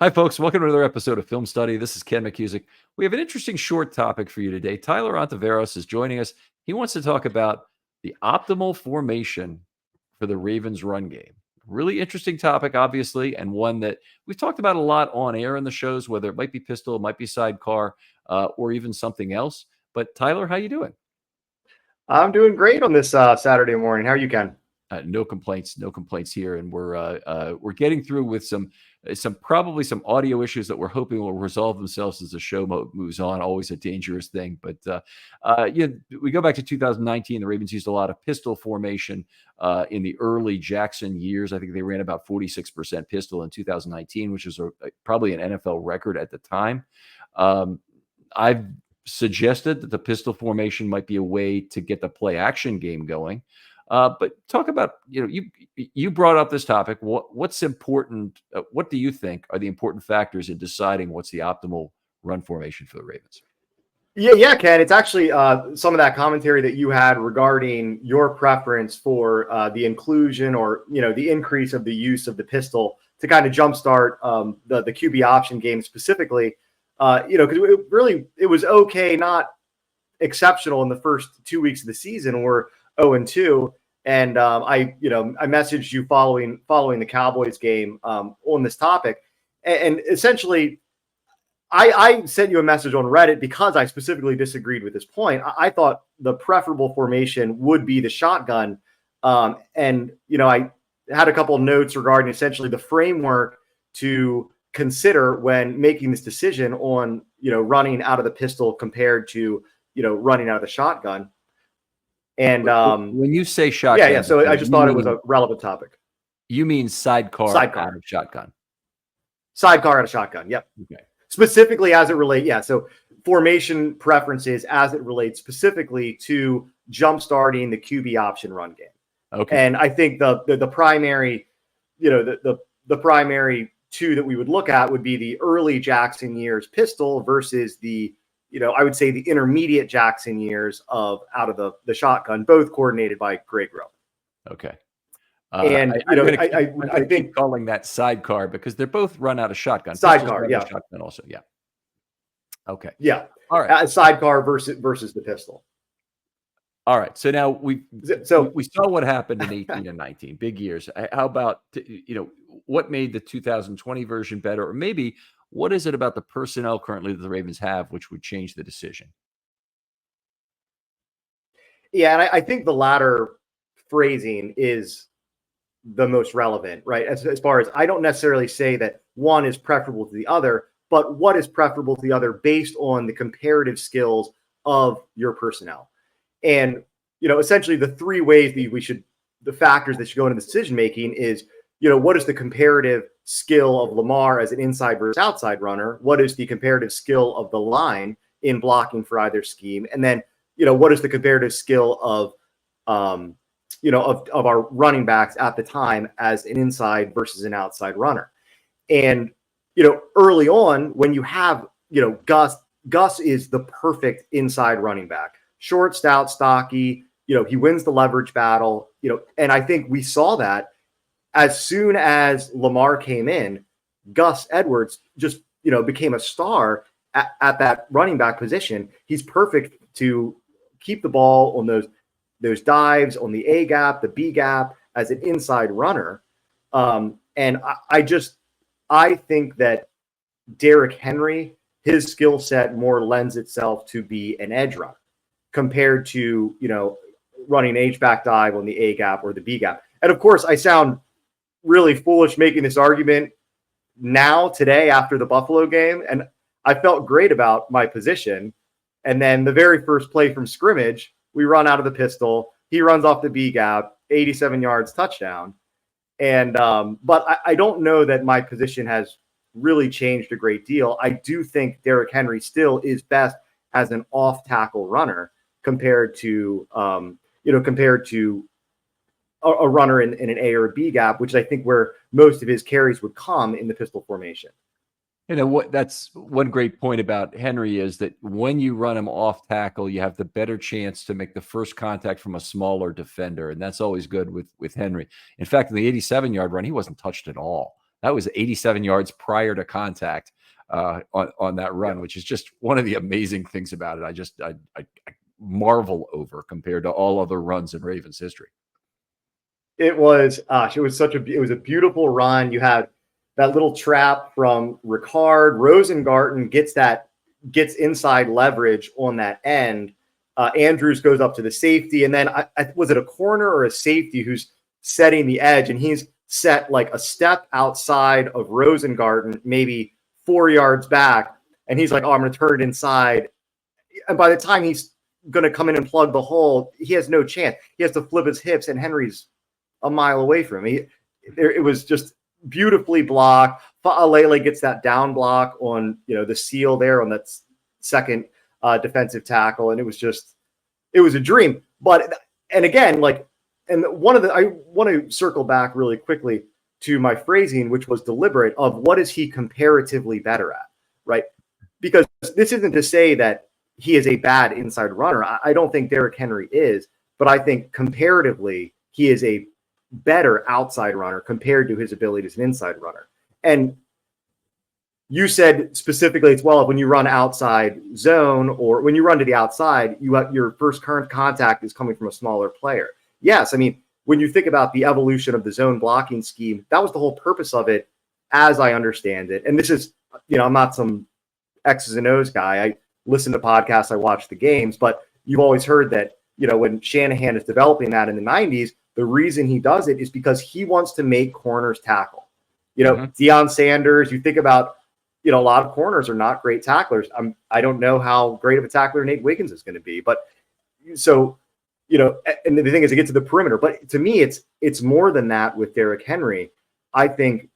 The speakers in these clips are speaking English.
Hi, folks. Welcome to another episode of Film Study. This is Ken McCusick. We have an interesting short topic for you today. Tyler Ontiveros is joining us. He wants to talk about the optimal formation for the Ravens run game. Really interesting topic, obviously, and one that we've talked about a lot on air in the shows, whether it might be pistol, it might be sidecar, or even something else. But Tyler, how you doing? I'm doing great on this Saturday morning. How are you, Ken? No complaints here, and we're getting through with probably some audio issues that we're hoping will resolve themselves as the show moves on. Always a dangerous thing, but we go back to 2019. The Ravens used a lot of pistol formation in the early Jackson years. I think they ran about 46% pistol in 2019, which was probably an NFL record at the time. I've suggested that the pistol formation might be a way to get the play action game going. But talk about, you brought up this topic. What's important? What do you think are the important factors in deciding what's the optimal run formation for the Ravens? Yeah, Ken. It's actually some of that commentary that you had regarding your preference for the inclusion or, the increase of the use of the pistol to kind of jumpstart the QB option game specifically. Because it was okay, not exceptional in the first 2 weeks of the season. We're 0-2. And I messaged you following the Cowboys game on this topic. And essentially, I sent you a message on Reddit because I specifically disagreed with this point. I thought the preferable formation would be the shotgun. I had a couple of notes regarding essentially the framework to consider when making this decision on, running out of the pistol compared to, running out of the shotgun. And when you say shotgun, yeah. So I just thought it was a relevant topic. You mean sidecar out of shotgun? Sidecar out of shotgun. Yep. Okay. Specifically as it relates, yeah. So formation preferences as it relates specifically to jump-starting the QB option run game. Okay. And I think the primary, the primary two that we would look at would be the early Jackson years pistol versus the I would say the intermediate Jackson years out of the shotgun, both coordinated by Greg Rowe. Okay. And I think calling that sidecar because they're both run out of shotgun. Sidecar, yeah. Shotgun also, yeah. Okay. Yeah. All right. Sidecar versus the pistol. All right. So now we saw what happened in 18 and 19, big years. How about what made the 2020 version better, or maybe what is it about the personnel currently that the Ravens have which would change the decision? Yeah, and I think the latter phrasing is the most relevant, right? As far as I don't necessarily say that one is preferable to the other, but what is preferable to the other based on the comparative skills of your personnel. And, essentially the three ways that the factors that should go into the decision making is, what is the comparative skill of Lamar as an inside versus outside runner? What is the comparative skill of the line in blocking for either scheme? And then, what is the comparative skill of our running backs at the time as an inside versus an outside runner? And, early on when you have, Gus is the perfect inside running back, short, stout, stocky, he wins the leverage battle, and I think we saw that as soon as Lamar came in. Gus Edwards just, became a star at that running back position. He's perfect to keep the ball on those dives on the A gap, the B gap as an inside runner. And I think that Derrick Henry, his skill set more lends itself to be an edge runner compared to, running H-back dive on the A gap or the B gap. And of course, I sound really foolish making this argument now, today, after the Buffalo game. And I felt great about my position. And then the very first play from scrimmage, we run out of the pistol. He runs off the B gap, 87 yards, touchdown. And but I don't know that my position has really changed a great deal. I do think Derrick Henry still is best as an off tackle runner compared to a runner in an A or a B gap, which I think where most of his carries would come in the pistol formation. That's one great point about Henry is that when you run him off tackle, you have the better chance to make the first contact from a smaller defender. And that's always good with Henry. In fact, in the 87-yard run, he wasn't touched at all. That was 87 yards prior to contact on that run, Yeah. which is just one of the amazing things about it. I marvel over compared to all other runs in Ravens history. It was, it was a beautiful run. You had that little trap from Ricard. Rosengarten gets inside leverage on that end. Andrews goes up to the safety, and then was it a corner or a safety who's setting the edge, and he's set like a step outside of Rosengarten, maybe 4 yards back, and he's like, "Oh, I'm going to turn it inside." And by the time he's going to come in and plug the hole, he has no chance. He has to flip his hips, and Henry's a mile away from him. It was just beautifully blocked. Fa'alele gets that down block on the seal there on that second defensive tackle, and it was a dream. But and again, I want to circle back really quickly to my phrasing, which was deliberate, of what is he comparatively better at, right? Because this isn't to say that he is a bad inside runner. I don't think Derrick Henry is, but I think comparatively he is a better outside runner compared to his ability as an inside runner. And you said specifically, it's when you run outside zone or when you run to the outside, your first current contact is coming from a smaller player. Yes, I mean, when you think about the evolution of the zone blocking scheme, that was the whole purpose of it, as I understand it. And this is, I'm not some X's and O's guy. I listen to podcasts, I watch the games, but you've always heard that, when Shanahan is developing that in the 90s, the reason he does it is because he wants to make corners tackle. Deion Sanders, you think about, a lot of corners are not great tacklers. I don't know how great of a tackler Nate Wiggins is going to be, but so, and the thing is to get to the perimeter, but to me, it's more than that with Derrick Henry. I think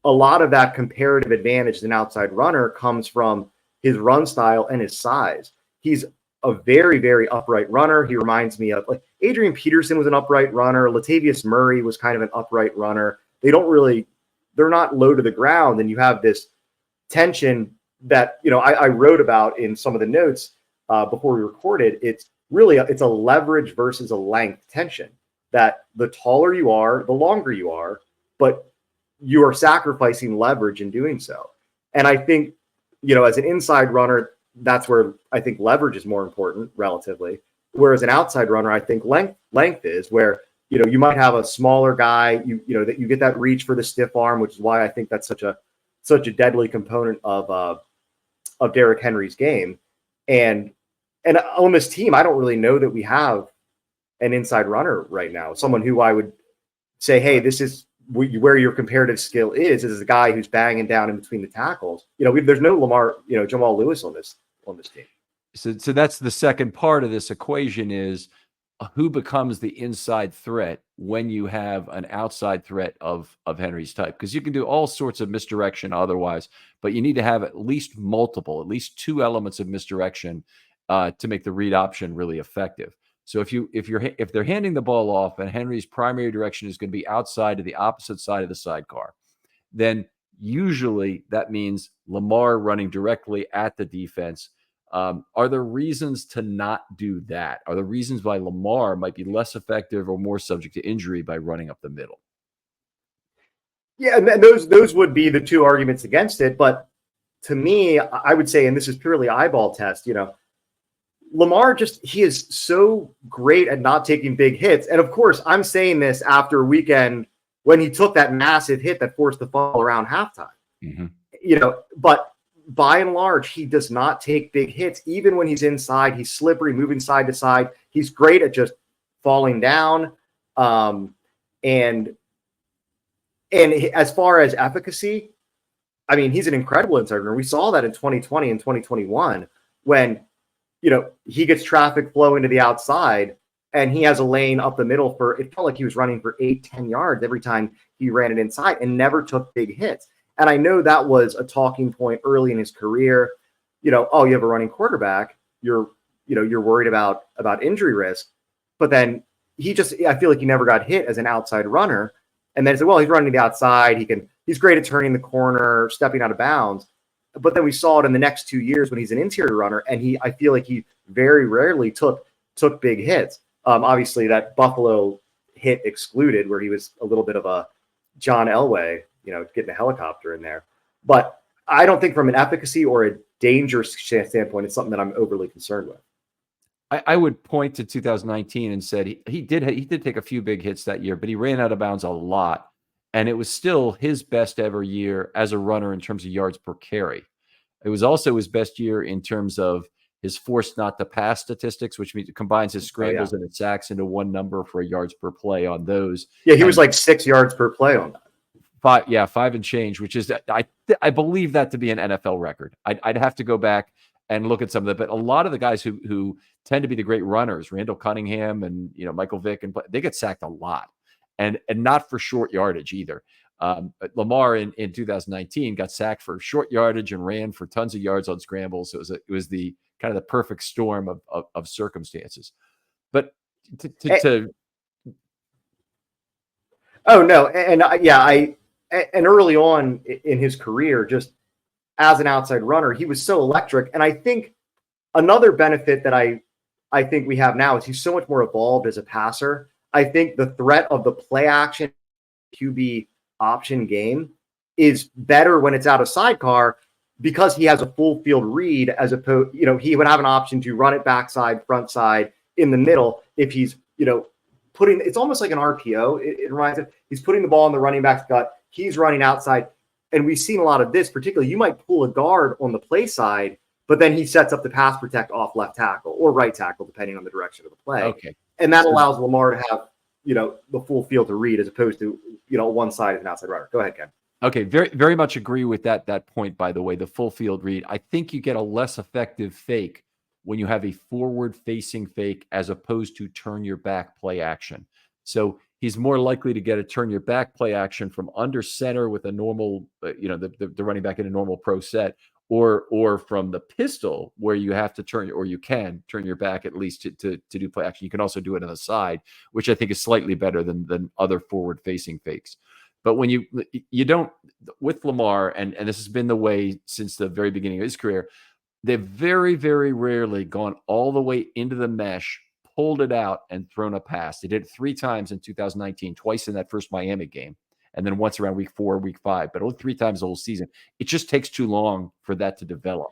a lot of that comparative advantage as an outside runner comes from his run style and his size. He's a very, very upright runner. He reminds me of Adrian Peterson was an upright runner. Latavius Murray was kind of an upright runner. They're not low to the ground. And you have this tension that, I wrote about in some of the notes before we recorded. It's a leverage versus a length tension, that the taller you are, the longer you are, but you are sacrificing leverage in doing so. And I think, as an inside runner, that's where I think leverage is more important relatively. Whereas an outside runner, I think length is where, you might have a smaller guy, that you get that reach for the stiff arm, which is why I think that's such a deadly component of Derrick Henry's game. And on this team, I don't really know that we have an inside runner right now. Someone who I would say, hey, this is where your comparative skill is a guy who's banging down in between the tackles. There's no Lamar, Jamal Lewis on this team. So that's the second part of this equation is who becomes the inside threat when you have an outside threat of Henry's type, because you can do all sorts of misdirection otherwise, but you need to have at least two elements of misdirection to make the read option really effective. So if they're handing the ball off and Henry's primary direction is going to be outside to the opposite side of the sidecar, then usually that means Lamar running directly at the defense. Are there reasons to not do that? Are there reasons why Lamar might be less effective or more subject to injury by running up the middle? Yeah, and those would be the two arguments against it. But to me, I would say, and this is purely eyeball test, Lamar he is so great at not taking big hits. And of course, I'm saying this after a weekend when he took that massive hit that forced the fall around halftime. Mm-hmm. But by and large, he does not take big hits. Even when he's inside, he's slippery, moving side to side. He's great at just falling down. And as far as efficacy, I mean, he's an incredible inside runner. We saw that in 2020 and 2021 when, he gets traffic flow into the outside and he has a lane up the middle it felt like he was running for 8-10 yards every time he ran it inside and never took big hits. And I know that was a talking point early in his career. Oh, you have a running quarterback. You're worried about injury risk. But then I feel like he never got hit as an outside runner. And then it's like, well, he's running to the outside. He's great at turning the corner, stepping out of bounds. But then we saw it in the next 2 years when he's an interior runner, and I feel like he very rarely took big hits. Obviously, that Buffalo hit excluded, where he was a little bit of a John Elway, getting a helicopter in there. But I don't think from an efficacy or a danger standpoint, it's something that I'm overly concerned with. I would point to 2019 and said he did take a few big hits that year, but he ran out of bounds a lot, and it was still his best ever year as a runner in terms of yards per carry. It was also his best year in terms of his forced not to pass statistics, which means it combines his scrambles and his sacks into one number for yards per play on those. Yeah, he was like 6 yards per play on that. 5 and change, which is I believe that to be an NFL record. I'd have to go back and look at some of that, but a lot of the guys who tend to be the great runners, Randall Cunningham and Michael Vick, and they get sacked a lot, and not for short yardage either. But Lamar in 2019 got sacked for short yardage and ran for tons of yards on scrambles. So it was the kind of the perfect storm of circumstances. But oh no, and and early on in his career, just as an outside runner, he was so electric. And I think another benefit that I think we have now is he's so much more evolved as a passer. I think the threat of the play action QB option game is better when it's out of sidecar because he has a full field read as opposed, he would have an option to run it backside, front side, in the middle. If he's, putting, it's almost like an RPO. It reminds me, he's putting the ball in the running back's gut. He's running outside. And we've seen a lot of this, particularly you might pull a guard on the play side, but then he sets up the pass protect off left tackle or right tackle, depending on the direction of the play. Okay. And that allows Lamar to have, the full field to read as opposed to, one side of an outside runner. Go ahead, Ken. Okay. Very, very much agree with that point, by the way, the full field read. I think you get a less effective fake when you have a forward facing fake as opposed to turn your back play action. So he's more likely to get a turn your back play action from under center with a normal, the running back in a normal pro set, or from the pistol where you have to turn, or you can turn your back at least to do play action. You can also do it on the side, which I think is slightly better than other forward facing fakes. But when you don't, with Lamar, and this has been the way since the very beginning of his career, they've very, very rarely gone all the way into the mesh, pulled it out, and thrown a pass. They did it 3 times in 2019, twice in that first Miami game, and then once around week 4, week 5, but only 3 times the whole season. It just takes too long for that to develop.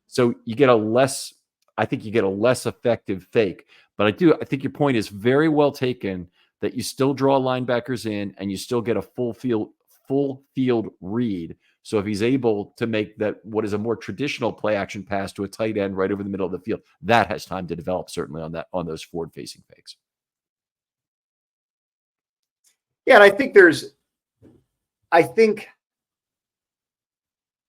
So you get I think you get a less effective fake. But I think your point is very well taken, that you still draw linebackers in and you still get a full field read. So if he's able to make that, what is a more traditional play action pass to a tight end right over the middle of the field, that has time to develop, certainly on those forward facing fakes. Yeah. And I think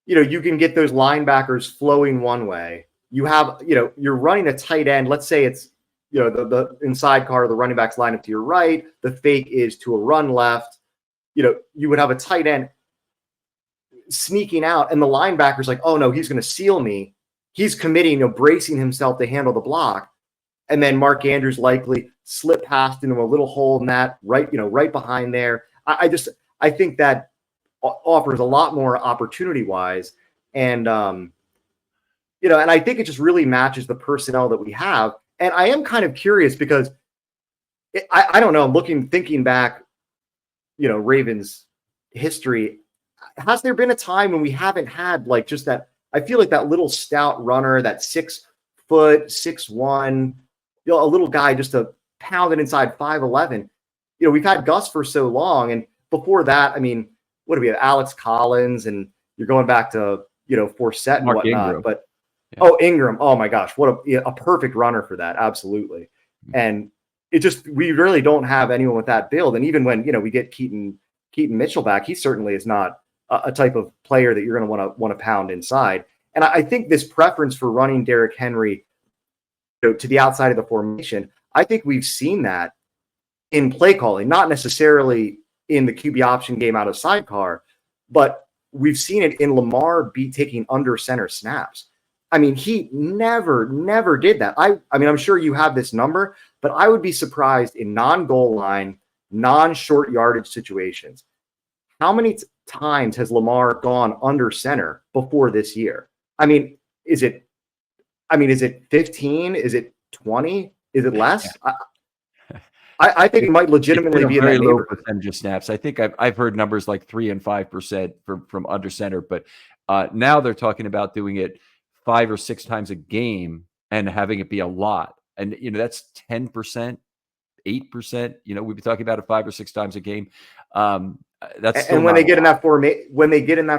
you can get those linebackers flowing one way. You have, you're running a tight end. Let's say it's, the inside car, the running backs line up to your right. The fake is to a run left. You would have a tight end sneaking out, and the linebacker's like, oh no, he's going to seal me. He's committing, bracing himself to handle the block. And then Mark Andrews likely slip past into a little hole in that right behind there. I think that offers a lot more opportunity wise. And, and I think it just really matches the personnel that we have. And I am kind of curious because I don't know, thinking back, Ravens history, has there been a time when we haven't had like just that? I feel like that little stout runner, that 6 foot, 6'1", a little guy just to pound it inside 5'11". We've had Gus for so long. And before that, I mean, what do we have? Alex Collins, and you're going back to, Forsett and whatnot. Ingram. But Ingram. Oh my gosh, what a perfect runner for that. Absolutely. And we really don't have anyone with that build. And even when, we get Keaton Mitchell back, he certainly is not a type of player that you're going to want to pound inside. And I think this preference for running Derrick Henry to the outside of the formation, I think we've seen that in play calling, not necessarily in the QB option game out of sidecar, but we've seen it in Lamar taking under center snaps. I mean, he never did that. I mean, I'm sure you have this number, but I would be surprised in non-goal line, non-short yardage situations. How many times has Lamar gone under center before this year? I mean, is it 15? Is it 20? Is it less? I think it might It's been legitimately a be in very that low neighborhood. percentage of snaps. I think I've heard numbers like 3 and 5% from under center, but now they're talking about doing it 5 or 6 times a game and having it be a lot. And that's 10%, 8%. We'd be talking about it 5 or 6 times a game. That's still And when not they a get in lot.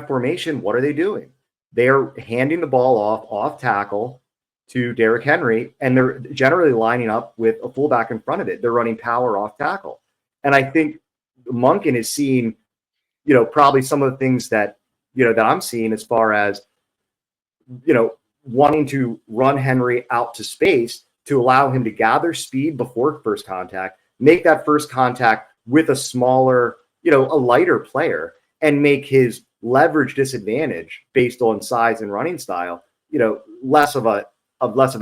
that formation, what are they doing? They're handing the ball off tackle to Derrick Henry, and they're generally lining up with a fullback in front of it. They're running power off tackle. And I think Monken is seeing, probably some of the things that I'm seeing as far as, wanting to run Henry out to space to allow him to gather speed before first contact, make that first contact with a smaller, a lighter player, and make his leverage disadvantage based on size and running style, less of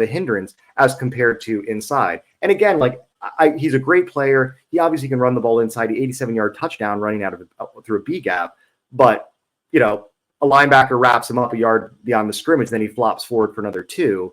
a hindrance as compared to inside. And again, like he's a great player. He obviously can run the ball inside. The 87-yard touchdown running out of through a B gap, but a linebacker wraps him up a yard beyond the scrimmage, then he flops forward for another 2.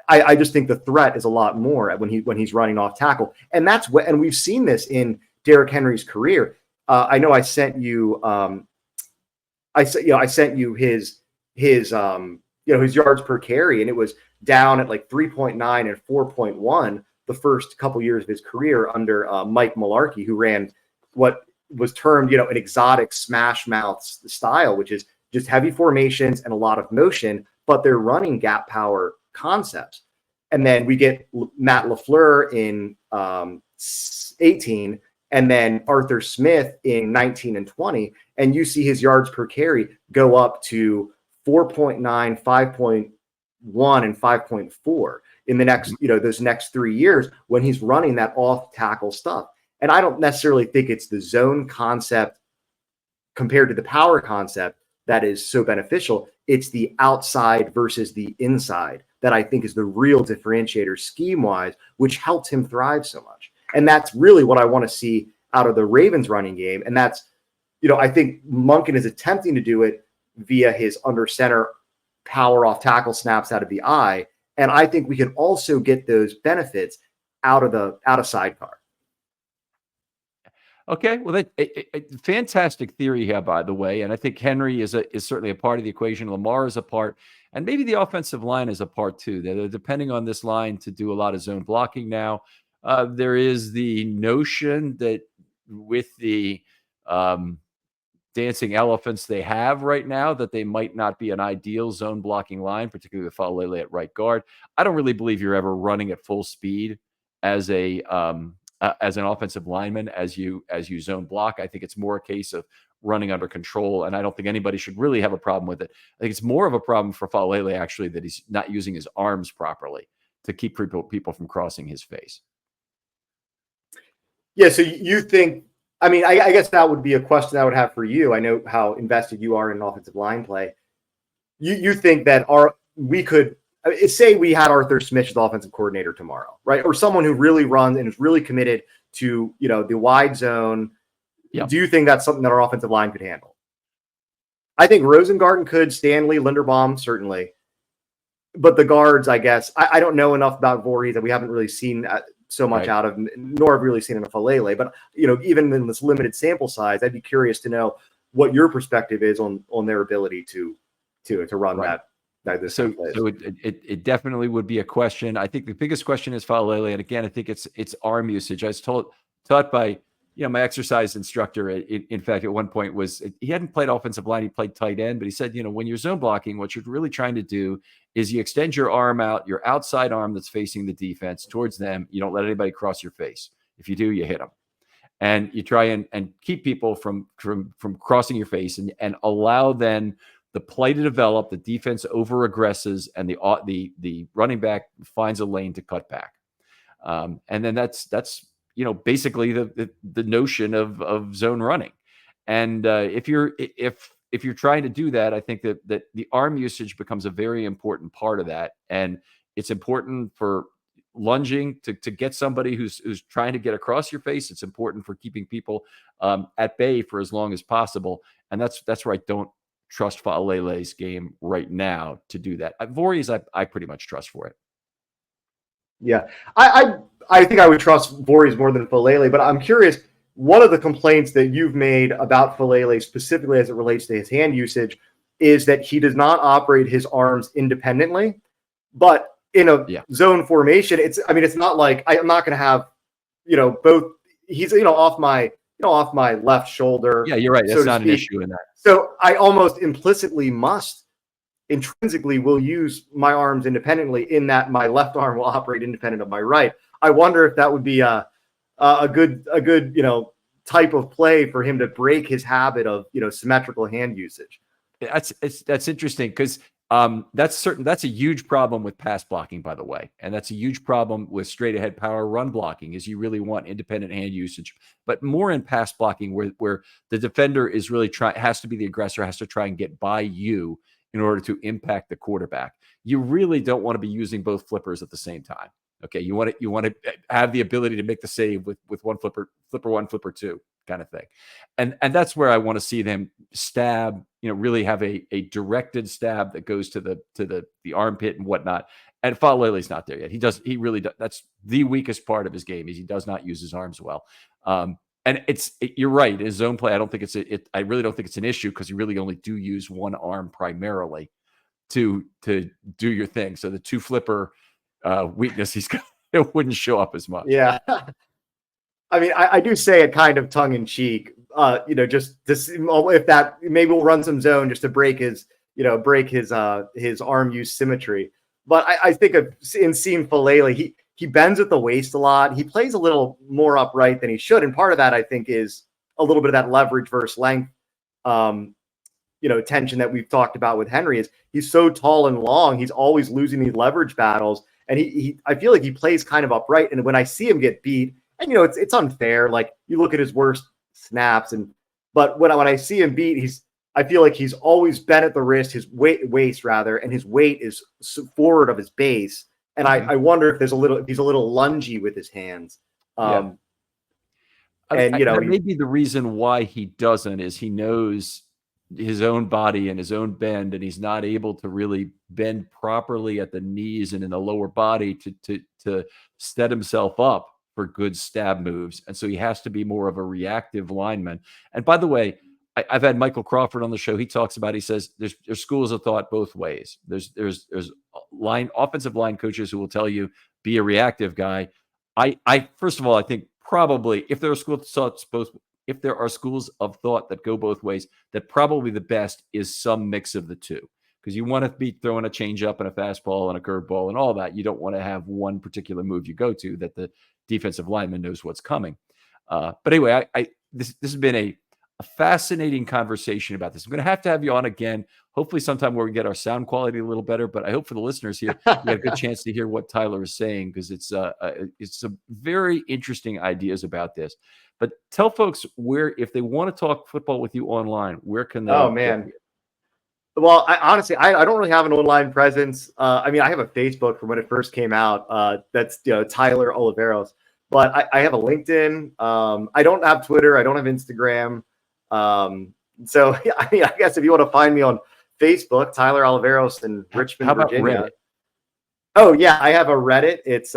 I just think the threat is a lot more when he's running off tackle, and that's what. And we've seen this in Derrick Henry's career. I know I sent you. I sent you his his yards per carry, and it was down at like 3.9 and 4.1 the first couple years of his career under Mike Mularkey, who ran what was termed an exotic smash mouth style, which is just heavy formations and a lot of motion, but they're running gap power concepts. And then we get Matt LaFleur in 18, and then Arthur Smith in 19 and 20, and you see his yards per carry go up to 4.9, 5.1, and 5.4 in the next, those next 3 years when he's running that off tackle stuff. And I don't necessarily think it's the zone concept compared to the power concept that is so beneficial. It's the outside versus the inside that I think is the real differentiator scheme-wise, which helps him thrive so much. And that's really what I want to see out of the Ravens running game. And that's, I think Monken is attempting to do it via his under center power off tackle snaps out of the eye. And I think we can also get those benefits out of sidecar. Okay, well, fantastic theory here, by the way, and I think Henry is certainly a part of the equation. Lamar is a part, and maybe the offensive line is a part too. They're depending on this line to do a lot of zone blocking now. There is the notion that with the dancing elephants they have right now, that they might not be an ideal zone blocking line, particularly with Falele at right guard. I don't really believe you're ever running at full speed as as an offensive lineman as you zone block. I think it's more a case of running under control, and I don't think anybody should really have a problem with it. I think it's more of a problem for Falele actually that he's not using his arms properly to keep people from crossing his face. Yeah, so you think, I mean, I guess that would be a question I would have for you. I know how invested you are in offensive line play. You think that we could say we had Arthur Smith as the offensive coordinator tomorrow, right? Or someone who really runs and is really committed to, the wide zone. Yep. Do you think that's something that our offensive line could handle? I think Rosengarten could, Stanley, Linderbaum, certainly. But the guards, I guess, I don't know enough about Voorhees that we haven't really seen so much out of, nor have really seen in a Falele. But, even in this limited sample size, I'd be curious to know what your perspective is on their ability to run that. So it definitely would be a question. I think the biggest question is Falele, and again, I think it's arm usage. I was taught by my exercise instructor. In fact, at one point he hadn't played offensive line; he played tight end. But he said, when you're zone blocking, what you're really trying to do is you extend your arm out, your outside arm that's facing the defense towards them. You don't let anybody cross your face. If you do, you hit them, and you try and keep people from crossing your face, and allow then the play to develop, the defense over aggresses, and the running back finds a lane to cut back. And then that's basically the notion of zone running. And if you're trying to do that, I think that the arm usage becomes a very important part of that. And it's important for lunging to get somebody who's trying to get across your face. It's important for keeping people at bay for as long as possible. And that's where I don't trust Falele's game right now to do that. Voorhees, I pretty much trust for it. Yeah, I I think I would trust Voorhees more than Filele, but I'm curious. One of the complaints that you've made about Filele, specifically as it relates to his hand usage, is that he does not operate his arms independently. But in a zone formation, it's not like I'm not going to have, both. He's off my left shoulder. Yeah, you're right. That's not an issue in that. So I almost implicitly intrinsically will use my arms independently, in that my left arm will operate independent of my right. I wonder if that would be a good type of play for him to break his habit of symmetrical hand usage. That's interesting, because that's a huge problem with pass blocking, by the way, and that's a huge problem with straight ahead power run blocking. Is you really want independent hand usage, but more in pass blocking where the defender is really has to be the aggressor, has to try and get by you in order to impact the quarterback. You really don't want to be using both flippers at the same time. Okay, you want to have the ability to make the save with one flipper one, flipper two kind of thing. And that's where I want to see them stab, really have a directed stab that goes to the armpit and whatnot. And Falele's not there yet. He really does. That's the weakest part of his game, is he does not use his arms well. And you're right. His zone play, I really don't think it's an issue, because you really only do use one arm primarily to do your thing. So the two flipper weakness, it wouldn't show up as much. Yeah. I mean, I do say it kind of tongue in cheek, just this, if that, maybe we'll run some zone just to break his arm use symmetry. But I think in seeing Filele, he bends at the waist a lot. He plays a little more upright than he should. And part of that, I think, is a little bit of that leverage versus length, tension that we've talked about with Henry. Is he's so tall and long, he's always losing these leverage battles. And I feel like he plays kind of upright. And when I see him get beat, and it's unfair. Like, you look at his worst snaps, but when I see him beat, I feel like he's always bent at the wrist, his waist rather, and his weight is forward of his base. And I wonder if he's a little lungy with his hands. That may be the reason why he doesn't, is he knows his own body and his own bend, and he's not able to really bend properly at the knees and in the lower body to set himself up for good stab moves. And so he has to be more of a reactive lineman. And by the way, I've had Michael Crawford on the show. He talks about, he says there's schools of thought both ways. There's offensive line coaches who will tell you be a reactive guy. I first of all, I think probably if there are schools of thought that go both ways, that probably the best is some mix of the two. Because you want to be throwing a changeup and a fastball and a curveball and all that. You don't want to have one particular move you go to that the defensive lineman knows what's coming. But anyway, this has been a fascinating conversation about this. I'm going to have you on again, hopefully sometime where we get our sound quality a little better. But I hope for the listeners here, you get a good chance to hear what Tyler is saying, because it's some very interesting ideas about this. But tell folks if they want to talk football with you online, where can they? Oh, man. Well, honestly, I don't really have an online presence. I have a Facebook from when it first came out. That's Tyler Oliveros. But I have a LinkedIn. I don't have Twitter. I don't have Instagram. So I guess if you want to find me on Facebook, Tyler Oliveros in Richmond, Virginia. Reddit? Oh yeah, I have a Reddit. It's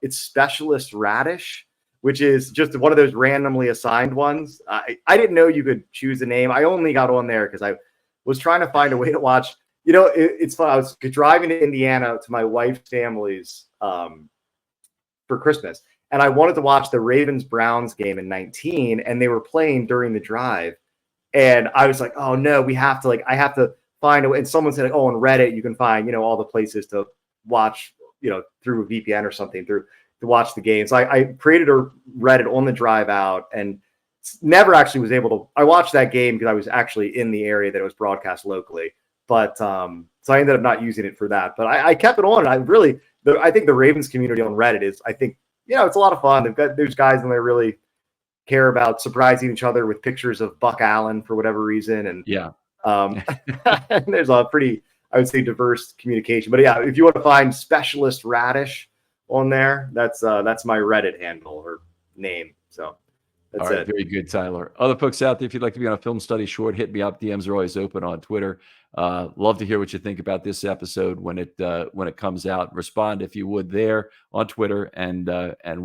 it's Specialist Radish, which is just one of those randomly assigned ones. I didn't know you could choose a name. I only got on there because I was trying to find a way to watch. It's fun. I was driving to Indiana to my wife's family's for Christmas, and I wanted to watch the Ravens-Browns game in 19, and they were playing during the drive. And I was like, oh no, I have to find a way. And someone said, oh, on Reddit, you can find, all the places to watch, through a VPN or something to watch the game. So I created a Reddit on the drive out, and never actually was able to. I watched that game because I was actually in the area that it was broadcast locally. But so I ended up not using it for that. But I kept it on. And I think the Ravens community on Reddit is, it's a lot of fun. There's guys in there really care about surprising each other with pictures of Buck Allen for whatever reason. And and there's a pretty, I would say, diverse communication. But yeah, if you want to find Specialist Radish on there, that's my Reddit handle or name. So That's All right, it. very good, Tyler. Other folks out there, if you'd like to be on a Film Study Short, hit me up. DMs are always open on Twitter. Love to hear what you think about this episode when it comes out. Respond if you would there on Twitter, and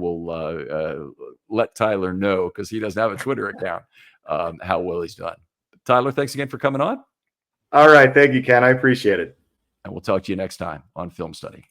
we'll let Tyler know, because he doesn't have a Twitter account, how well he's done. Tyler, thanks again for coming on. All right, thank you, Ken. I appreciate it. And we'll talk to you next time on Film Study.